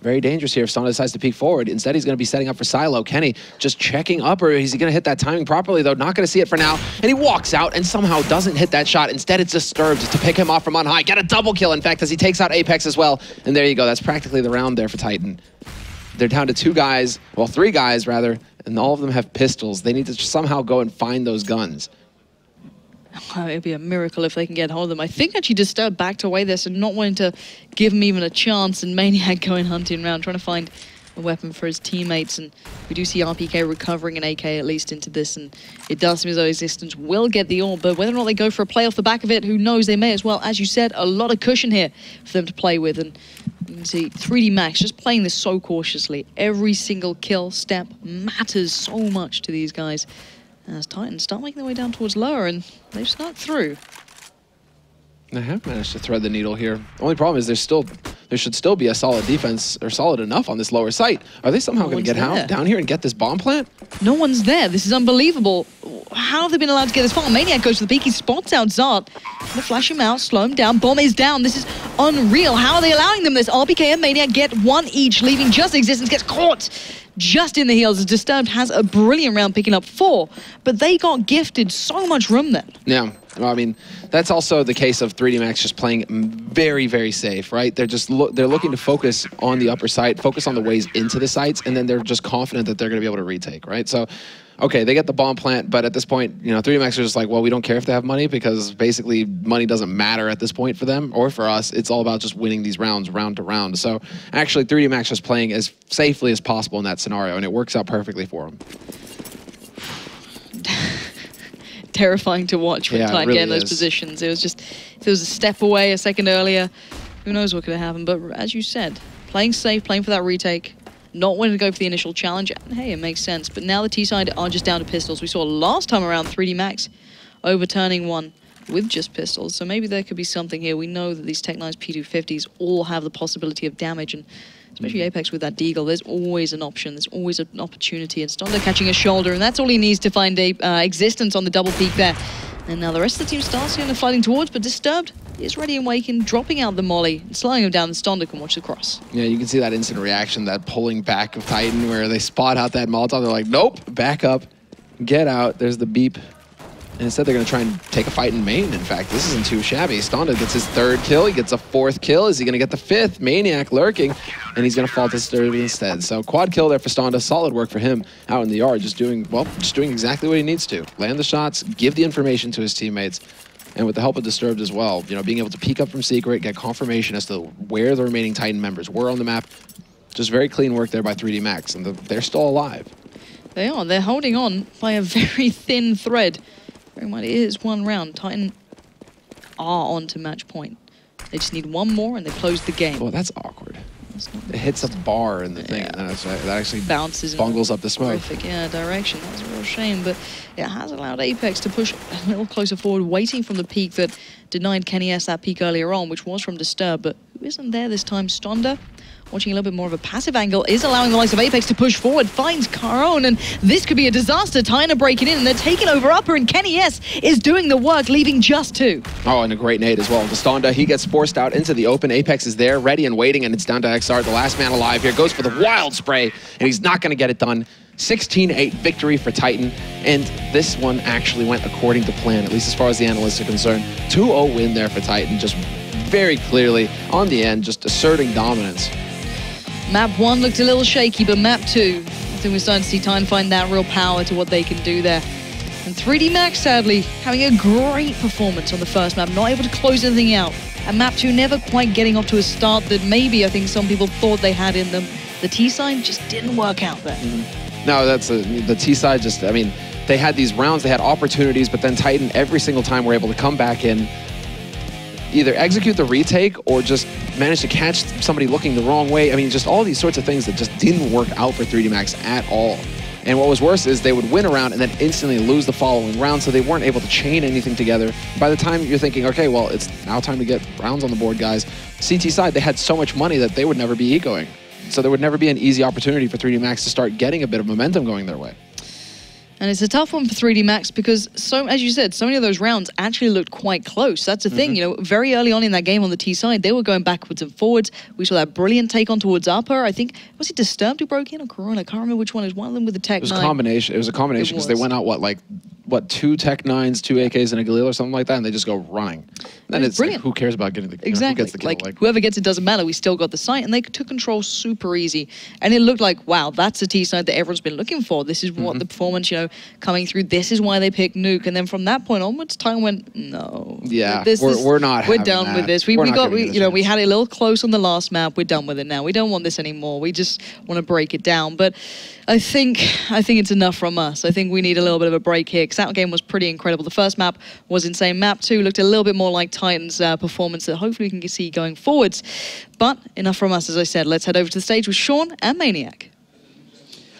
Very dangerous here if Stonda decides to peek forward. Instead, he's going to be setting up for Silo. Kenny just checking up, or is he going to hit that timing properly, though? Not going to see it for now. And he walks out and somehow doesn't hit that shot. Instead, it's Disturbed to pick him off from on high. Get a double kill, in fact, as he takes out Apex as well. And there you go. That's practically the round there for Titan. They're down to 2 guys, well, 3 guys, rather, and all of them have pistols. They need to somehow go and find those guns. Oh, it'd be a miracle if they can get hold of them. I think actually Disturbed backed away there, so not wanting to give him even a chance, and Maniac going hunting around, trying to find a weapon for his teammates. And we do see RPK recovering an AK at least into this, and it does seem as though Existence will get the AWP, but whether or not they go for a play off the back of it, who knows? They may as well. As you said, a lot of cushion here for them to play with, and you can see 3D Max just playing this so cautiously. Every single kill step matters so much to these guys. As Titans start making their way down towards lower, and they've snuck through. They have managed to thread the needle here. The only problem is there should still be a solid defense, or solid enough on this lower site. Are they somehow going to get down here and get this bomb plant? No one's there. This is unbelievable. How have they been allowed to get this far? Maniac goes to the peak. He spots out Zart. Gonna flash him out, slow him down. Bomb is down. This is unreal. How are they allowing them this? RPK and Maniac get 1 each, leaving just Existence gets caught just in the heels. Disturbed has a brilliant round picking up 4, but they got gifted so much room then. Yeah, well, I mean, that's also the case of 3D Max just playing very, very safe, right? They're just they're looking to focus on the upper site, focus on the ways into the sites, and then they're just confident that they're going to be able to retake, right? So, okay, they get the bomb plant, but at this point, you know, 3D Max are just like, well, we don't care if they have money, because basically money doesn't matter at this point for them or for us. It's all about just winning these rounds round to round. So actually 3D Max just playing as safely as possible in that scenario, and it works out perfectly for them. Terrifying to watch when Titan really get in those positions. It was just, if there was a step away a second earlier, who knows what could have happened. But as you said, playing safe, playing for that retake, not wanting to go for the initial challenge, and hey, it makes sense. But now the T-side are just down to pistols. We saw last time around 3D Max overturning one with just pistols, so maybe there could be something here. We know that these Tech-9's P250s all have the possibility of damage, and especially Apex with that Deagle, there's always an option, there's always an opportunity. And Stonda catching a shoulder, and that's all he needs to find a Existence on the double peak there. And now the rest of the team starts kind of fighting towards, but Disturbed is ready and waking, dropping out the molly, and slowing him down, and Stonda can watch the cross. Yeah, you can see that instant reaction, that pulling back of Titan, where they spot out that Molotov, they're like, nope, back up, get out, there's the beep. And instead, they're going to try and take a fight in main. In fact, this isn't too shabby. Stonda gets his 3rd kill. He gets a 4th kill. Is he going to get the 5th? Maniac lurking, and he's going to fall to Sturdy instead. So quad kill there for Stonda. Solid work for him out in the yard, just doing exactly what he needs to. Land the shots, give the information to his teammates, and with the help of Disturbed as well, you know, being able to peek up from secret, get confirmation as to where the remaining Titan members were on the map. Just very clean work there by 3D Max, and they're still alive. They are. They're holding on by a very thin thread. Bear in mind, it is 1 round. Titan are on to match point. They just need 1 more and they close the game. Oh, that's awkward. It hits a bar in the thing, and then that actually bounces bungles up the smoke. Terrific, direction. That's a real shame, but it has allowed Apex to push a little closer forward, waiting from the peak that denied Kenny S that peak earlier on, which was from Disturbed, but who isn't there this time? Stonda, watching a little bit more of a passive angle, is allowing the likes of Apex to push forward, finds Caron, and this could be a disaster. Titan are breaking in, and they're taking over upper, and Kenny S is doing the work, leaving just 2. Oh, and a great nade as well. Stonda, he gets forced out into the open. Apex is there, ready and waiting, and it's down to XR, the last man alive here. Goes for the wild spray, and he's not going to get it done. 16-8 victory for Titan, and this one actually went according to plan, at least as far as the analysts are concerned. 2-0 win there for Titan, just very clearly on the end, just asserting dominance. Map 1 looked a little shaky, but map 2, I think we're starting to see Titan find that real power to what they can do there. And 3D Max, sadly, having a great performance on the first map, not able to close anything out. And map 2 never quite getting off to a start that maybe I think some people thought they had in them. The T side just didn't work out there. No, that's the T side. Just, I mean, they had these rounds, they had opportunities, but then Titan every single time were able to come back in, either execute the retake or just manage to catch somebody looking the wrong way. I mean, just all these sorts of things that just didn't work out for 3D Max at all. And what was worse is they would win a round and then instantly lose the following round, so they weren't able to chain anything together. By the time you're thinking, okay, well, it's now time to get rounds on the board, guys. CT side, they had so much money that they would never be egoing. So there would never be an easy opportunity for 3D Max to start getting a bit of momentum going their way. And it's a tough one for 3D Max because, as you said, so many of those rounds actually looked quite close. That's the thing, you know, very early on in that game on the T side, they were going backwards and forwards. We saw that brilliant take on towards upper. I think, was it Disturbed who broke in or Corona? I can't remember which one. It was one of them with the Tech 9. It was a combination because they went out, what, 2 Tech 9s, 2 AKs, and a Galil or something like that, and they just go running. Then it's like, who cares about getting the kill? Exactly. Who gets the kill? Like, whoever gets it doesn't matter. We still got the site, and they took control super easy. And it looked like, wow, that's the T side that everyone's been looking for. This is what the performance, you know, coming through. This is why they picked Nuke. And then from that point onwards, Titan went, no. Yeah, we're not. We're done with this. We had it a little close on the last map. We're done with it now. We don't want this anymore. We just want to break it down. But I think it's enough from us. I think we need a little bit of a break here, because that game was pretty incredible. The first map was insane. Map 2 looked a little bit more like Titan's performance that hopefully we can see going forwards. But enough from us, as I said. Let's head over to the stage with Sean and Maniac.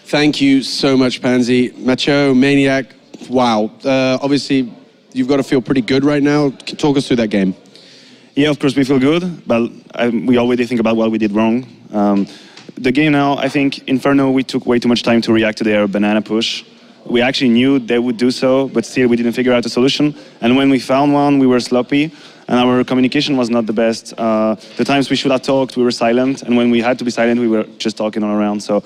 Thank you so much, Pansy. Macho, Maniac, wow. Obviously, you've got to feel pretty good right now. Talk us through that game. Yeah, of course we feel good, but we already think about what we did wrong. The game now, I think Inferno, we took way too much time to react to their banana push. We actually knew they would do so, but still we didn't figure out a solution. And when we found one, we were sloppy, and our communication was not the best. The times we should have talked, we were silent, and when we had to be silent, we were just talking all around. So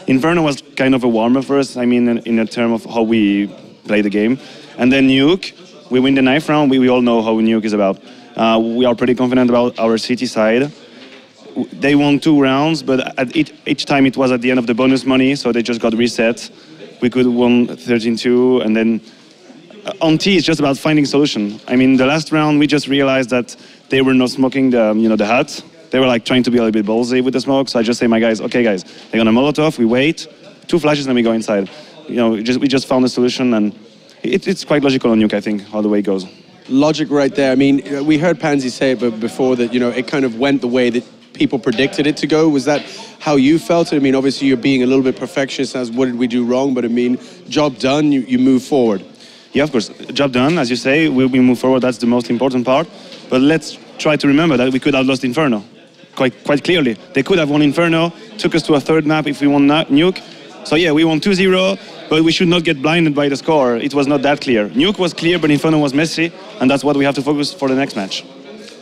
Inferno was kind of a warm-up for us, I mean, in a term of how we play the game. And then Nuke, we win the 9th round, we all know how Nuke is about. We are pretty confident about our city side. They won 2 rounds, but at each time it was at the end of the bonus money, so they just got reset. We could have won 13-2, and then on T, it's just about finding solution. I mean, the last round, we just realized that they were not smoking the hut. They were like trying to be a little bit ballsy with the smoke, so I just say, my guys, okay guys, they're gonna Molotov, we wait, 2 flashes, then we go inside. You know, we just found a solution, and it's quite logical on Nuke, I think, how the way goes. Logic right there. I mean, we heard Pansy say it before that, you know, it kind of went the way that people predicted it to go. Was that how you felt it? I mean, obviously you're being a little bit perfectionist as what did we do wrong, but I mean, job done, you move forward. Yeah, of course, job done, as you say, we move forward, that's the most important part. But let's try to remember that we could have lost Inferno, quite clearly. They could have won Inferno, took us to a 3rd map if we won Nuke. So yeah, we won 2-0, but we should not get blinded by the score. It was not that clear. Nuke was clear, but Inferno was messy, and that's what we have to focus for the next match.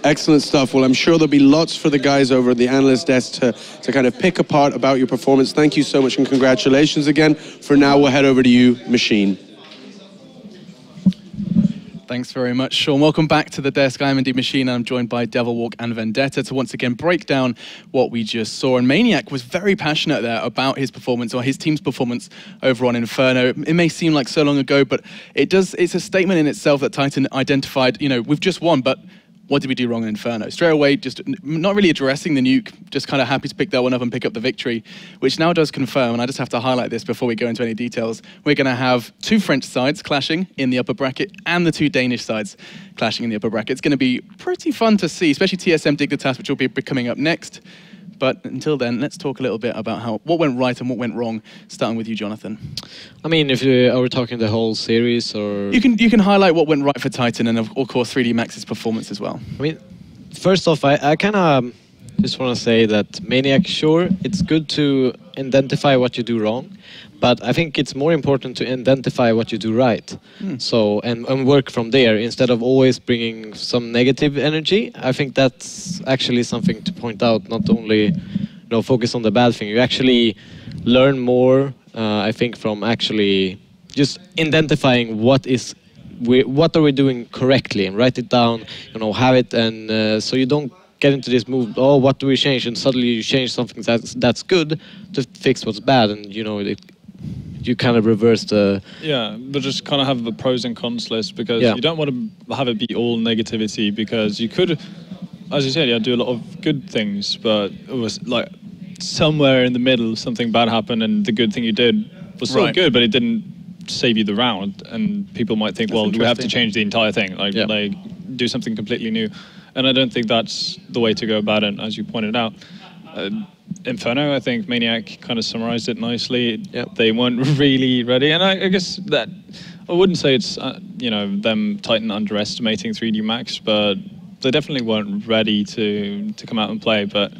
Excellent stuff. Well, I'm sure there'll be lots for the guys over at the analyst desk to kind of pick apart about your performance. Thank you so much and congratulations again. For now, we'll head over to you, Machine. Thanks very much, Sean. Welcome back to the desk. I'm indeed Machine, and I'm joined by Devilwalk and Vendetta to once again break down what we just saw. And Maniac was very passionate there about his performance, or his team's performance over on Inferno. It may seem like so long ago, but it's a statement in itself that Titan identified, you know, we've just won, but what did we do wrong in Inferno? Straight away, just not really addressing the Nuke, just kind of happy to pick that one up and pick up the victory, which now does confirm, and I just have to highlight this before we go into any details, we're going to have 2 French sides clashing in the upper bracket and the 2 Danish sides clashing in the upper bracket. It's going to be pretty fun to see, especially TSM Dignitas, which will be coming up next. But until then, let's talk a little bit about what went right and what went wrong, starting with you, Jonathan. I mean, if are we talking the whole series, or you can highlight what went right for Titan and of course 3D Max's performance as well. I mean, first off, I kind of just want to say that Maniac, sure, it's good to identify what you do wrong, but I think it's more important to identify what you do right. So and work from there instead of always bringing some negative energy. I think that's actually something to point out. Not only focus on the bad thing. You actually learn more. I think from actually just identifying what is what are we doing correctly, and write it down, you know, have it, and so you don't get into this move, oh, what do we change, and suddenly you change something that's good to fix what's bad, and you know, you kind of reverse the... Yeah, but just kind of have the pros and cons list, because you don't want to have it be all negativity, because you could, as you said, do a lot of good things, but it was like somewhere in the middle something bad happened, and the good thing you did was still good, but it didn't save you the round, and people might think, well, we have to change the entire thing, like do something completely new, and I don't think that's the way to go about it, as you pointed out. Inferno, I think Maniac kind of summarized it nicely. They weren't really ready, and I guess that I wouldn't say it's you know, them Titan underestimating 3D Max, but they definitely weren't ready to come out and play. But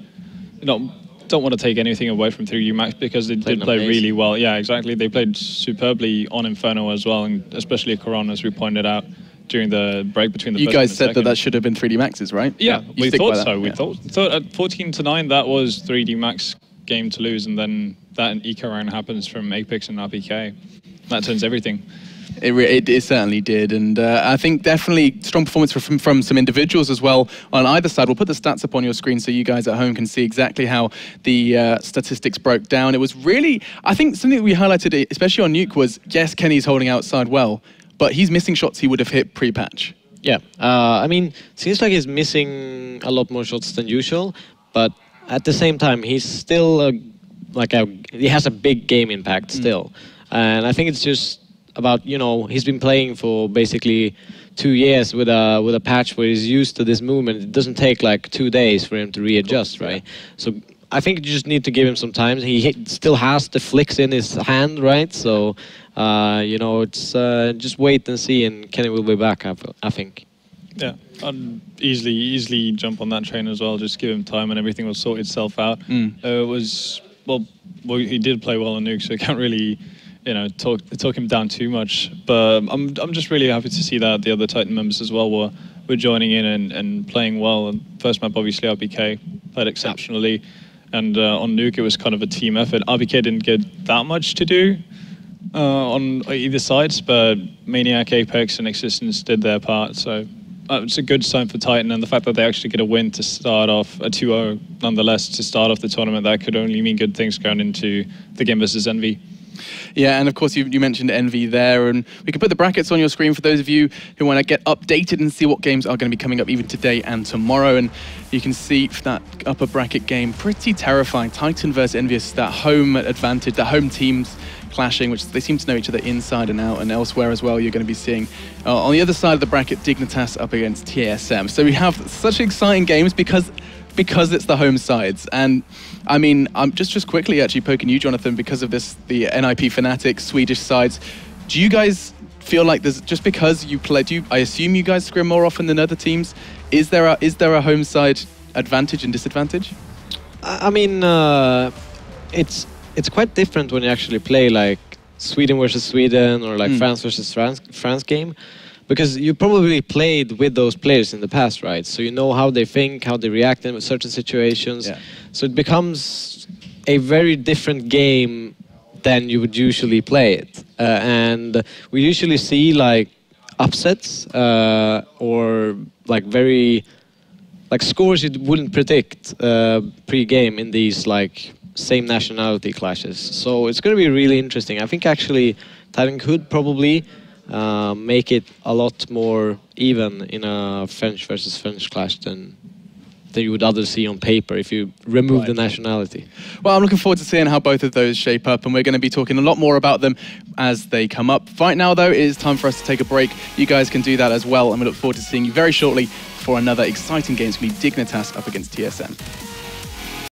you know, don't want to take anything away from 3D Max, because they did play really well. Yeah, exactly. They played superbly on Inferno as well, and especially Coron, as we pointed out during the break between the You first guys and the said that should have been 3D Max's, right? Yeah, we thought so. We Yeah. thought at 14-9 that was 3D Max game to lose, and then that eco round happens from Apex and RPK. That turns everything. It certainly did, and I think definitely strong performance from some individuals as well on either side. We'll put the stats up on your screen so you guys at home can see exactly how the statistics broke down. It was really, I think something that we highlighted, especially on Nuke, was yes, Kenny's holding outside well, but he's missing shots he would have hit pre-patch. Yeah, I mean, seems like he's missing a lot more shots than usual, but at the same time, he's still he has a big game impact still, and I think it's just about, you know, he's been playing for basically 2 years with a patch where he's used to this movement. It doesn't take like 2 days for him to readjust, right? So I think you just need to give him some time. He still has the flicks in his hand, right? So you know, it's just wait and see, and Kenny will be back, I think. Yeah, I'd easily jump on that train as well. Just give him time, and everything will sort itself out. It was well, he did play well on Nuke, so I can't really, you know, talk him down too much. But I'm just really happy to see that the other Titan members as well were joining in and playing well. And first map, obviously, RBK played exceptionally, and on Nuke it was kind of a team effort. RBK didn't get that much to do on either sides, but Maniac, Apex, and Existence did their part. So it's a good sign for Titan, and the fact that they actually get a win to start off, a 2-0 nonetheless, to start off the tournament, that could only mean good things going into the game versus Envy. Yeah, and of course you mentioned Envy there, and we can put the brackets on your screen for those of you who want to get updated and see what games are going to be coming up even today and tomorrow. And you can see that upper bracket game, pretty terrifying. Titan versus Envious, that home advantage, that home teams clashing, which they seem to know each other inside and out, and elsewhere as well. You're going to be seeing on the other side of the bracket, Dignitas up against TSM. So we have such exciting games because it's the home sides. And I mean, I'm just quickly actually poking you, Jonathan, because of this, the NIP Fnatic Swedish sides. Do you guys feel like there's, just because you play, I assume you guys scrim more often than other teams, is there a home side advantage and disadvantage? I mean, it's quite different when you actually play like Sweden versus Sweden or like France versus France game, because you probably played with those players in the past, right? So you know how they think, how they react in certain situations. Yeah. So it becomes a very different game than you would usually play it. And we usually see like upsets or like very like scores you wouldn't predict pre-game in these like same nationality clashes. So it's going to be really interesting. I think actually Titan could probably make it a lot more even in a French versus French clash than you would other see on paper if you remove the nationality. Well, I'm looking forward to seeing how both of those shape up, and we're going to be talking a lot more about them as they come up. Right now, though, it is time for us to take a break. You guys can do that as well, and we look forward to seeing you very shortly for another exciting game. It's going to be Dignitas up against TSM.